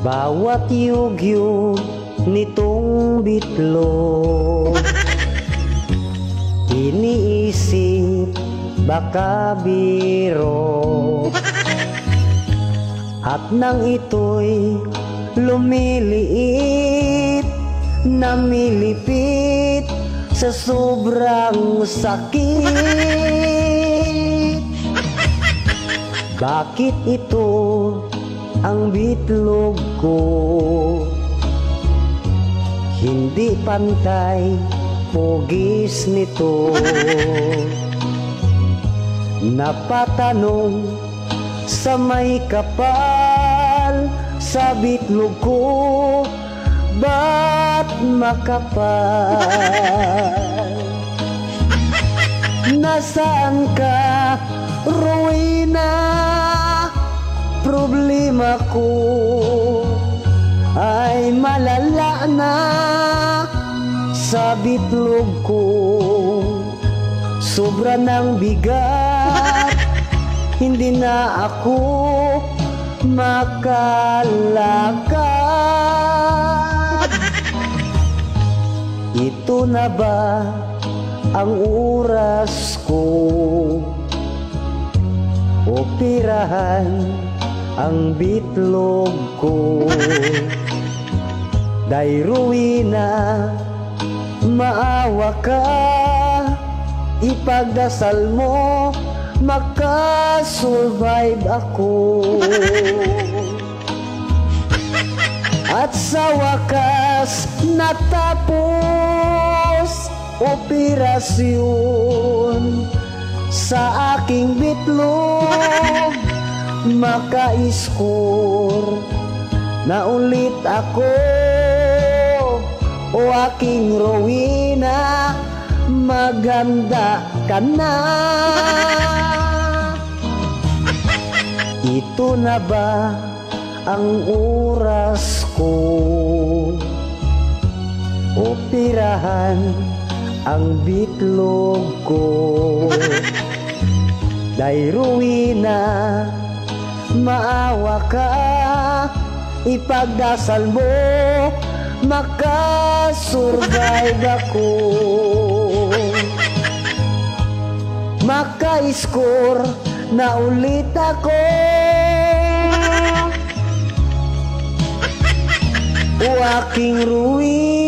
Bawat yugyug nitong bitlog, iniisip baka biro. At nang ito'y lumiliit, namilipit sa sobrang sakit. Bakit ito ang bitlog ko? Hindi pantay hugis nito. Napatanong sa may kapal sa bitlog ko, ba't makapal? Nasaan ka, Rowena? Problema ko ay malala na sa bitlog ko. Sobra ng bigat, hindi na ako makalakad. Ito na ba ang oras ko? Operahan ang bitlog ko. Day Rowena, maawa ka, ipagdasal mo makasurvive ako. At sa wakas natapos operasyon sa aking bitlog, maka-score na ulit ako. O aking Rowena, maganda ka na. Ito na ba ang oras ko? Operahan ang bitlog ko. Day Rowena, maawa ka, ipagdasal mo makasurvive ako. Maka-score na ulit ako. O aking Rowena,